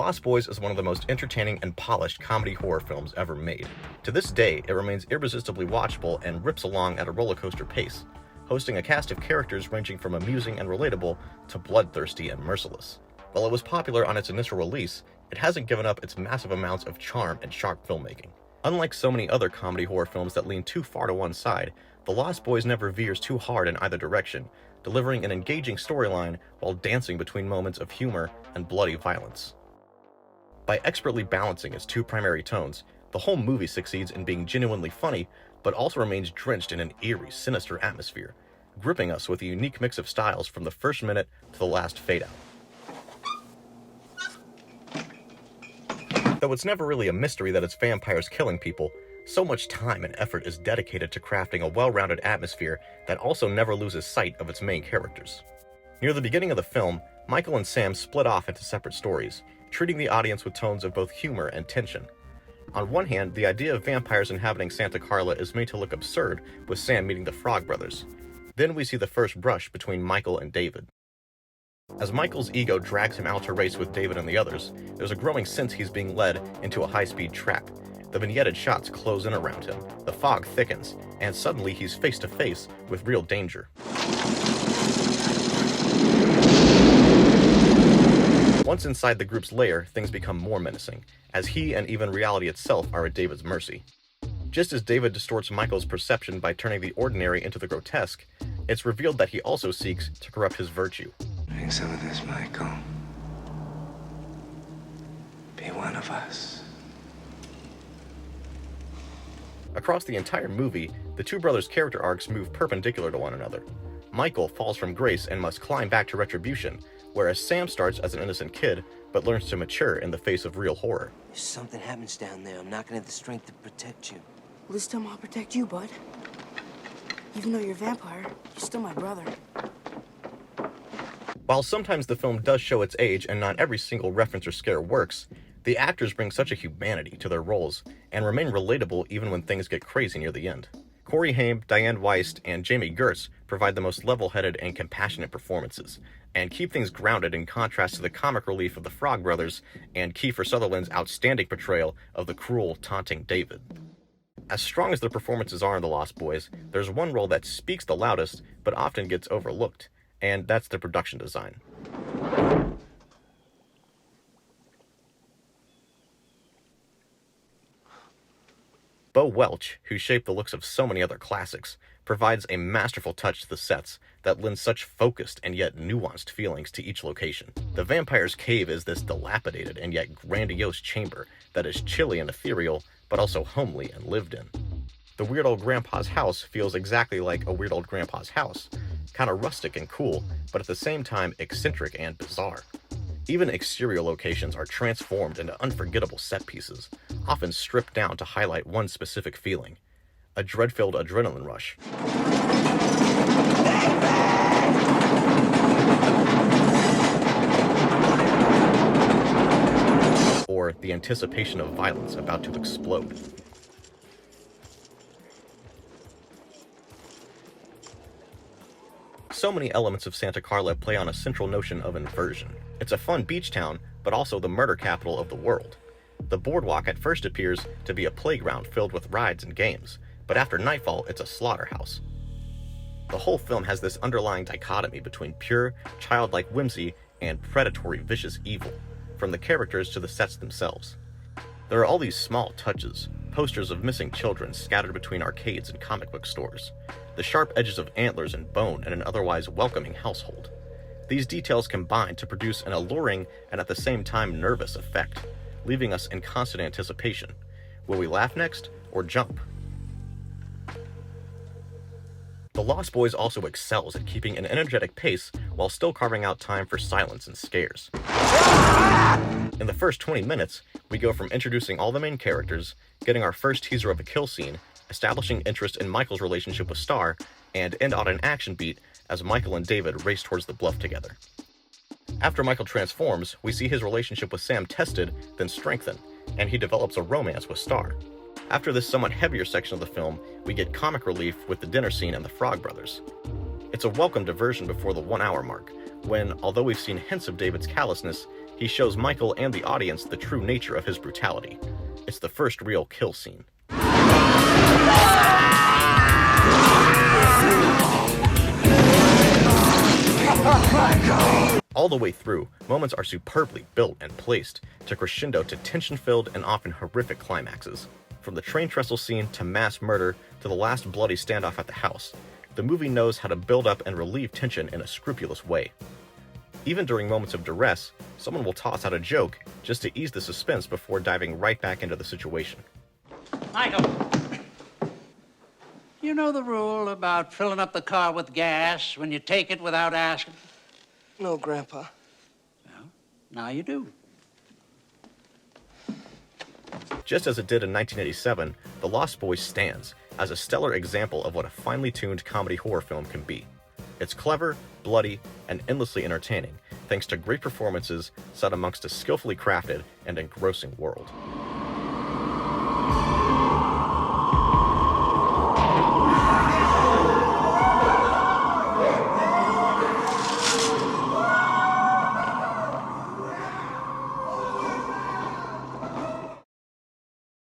Lost Boys is one of the most entertaining and polished comedy horror films ever made. To this day, it remains irresistibly watchable and rips along at a roller coaster pace, hosting a cast of characters ranging from amusing and relatable to bloodthirsty and merciless. While it was popular on its initial release, it hasn't given up its massive amounts of charm and sharp filmmaking. Unlike so many other comedy horror films that lean too far to one side, The Lost Boys never veers too hard in either direction, delivering an engaging storyline while dancing between moments of humor and bloody violence. By expertly balancing its two primary tones, the whole movie succeeds in being genuinely funny, but also remains drenched in an eerie, sinister atmosphere, gripping us with a unique mix of styles from the first minute to the last fade-out. Though it's never really a mystery that it's vampires killing people, so much time and effort is dedicated to crafting a well-rounded atmosphere that also never loses sight of its main characters. Near the beginning of the film, Michael and Sam split off into separate stories, treating the audience with tones of both humor and tension. On one hand, the idea of vampires inhabiting Santa Carla is made to look absurd, with Sam meeting the Frog Brothers. Then we see the first brush between Michael and David. As Michael's ego drags him out to race with David and the others, there's a growing sense he's being led into a high-speed trap. The vignetted shots close in around him, the fog thickens, and suddenly he's face to face with real danger. Once inside the group's lair, things become more menacing, as he and even reality itself are at David's mercy. Just as David distorts Michael's perception by turning the ordinary into the grotesque, it's revealed that he also seeks to corrupt his virtue. Drink some of this, Michael. Be one of us. Across the entire movie, the two brothers' character arcs move perpendicular to one another. Michael falls from grace and must climb back to retribution, whereas Sam starts as an innocent kid, but learns to mature in the face of real horror. If something happens down there, I'm not gonna have the strength to protect you. Well, this time I'll protect you, bud. Even though you're a vampire, you're still my brother. While sometimes the film does show its age and not every single reference or scare works, the actors bring such a humanity to their roles and remain relatable even when things get crazy near the end. Corey Haim, Diane Weist, and Jamie Gertz provide the most level-headed and compassionate performances, and keep things grounded in contrast to the comic relief of the Frog Brothers and Kiefer Sutherland's outstanding portrayal of the cruel, taunting David. As strong as their performances are in The Lost Boys, there's one role that speaks the loudest but often gets overlooked, and that's the production design. Bo Welch, who shaped the looks of so many other classics, provides a masterful touch to the sets that lends such focused and yet nuanced feelings to each location. The Vampire's Cave is this dilapidated and yet grandiose chamber that is chilly and ethereal, but also homely and lived in. The Weird Old Grandpa's house feels exactly like a Weird Old Grandpa's house, kind of rustic and cool, but at the same time eccentric and bizarre. Even exterior locations are transformed into unforgettable set pieces, often stripped down to highlight one specific feeling, a dread-filled adrenaline rush. Or the anticipation of violence about to explode. So many elements of Santa Carla play on a central notion of inversion. It's a fun beach town, but also the murder capital of the world. The boardwalk at first appears to be a playground filled with rides and games, but after nightfall, it's a slaughterhouse. The whole film has this underlying dichotomy between pure, childlike whimsy and predatory, vicious evil, from the characters to the sets themselves. There are all these small touches, posters of missing children scattered between arcades and comic book stores, the sharp edges of antlers and bone in an otherwise welcoming household. These details combine to produce an alluring and at the same time nervous effect, leaving us in constant anticipation. Will we laugh next, or jump? The Lost Boys also excels at keeping an energetic pace while still carving out time for silence and scares. In the first 20 minutes, we go from introducing all the main characters, getting our first teaser of a kill scene, establishing interest in Michael's relationship with Star, and end on an action beat as Michael and David race towards the bluff together. After Michael transforms, we see his relationship with Sam tested, then strengthened, and he develops a romance with Star. After this somewhat heavier section of the film, we get comic relief with the dinner scene and the Frog Brothers. It's a welcome diversion before the 1 hour mark, when, although we've seen hints of David's callousness, He shows Michael and the audience the true nature of his brutality. It's the first real kill scene. All the way through, moments are superbly built and placed to crescendo to tension-filled and often horrific climaxes. From the train trestle scene to mass murder to the last bloody standoff at the house, the movie knows how to build up and relieve tension in a scrupulous way. Even during moments of duress, someone will toss out a joke just to ease the suspense before diving right back into the situation. Michael, you know the rule about filling up the car with gas when you take it without asking? No, Grandpa. Well, now you do. Just as it did in 1987, The Lost Boys stands as a stellar example of what a finely tuned comedy horror film can be. It's clever, bloody, and endlessly entertaining, thanks to great performances set amongst a skillfully crafted and engrossing world.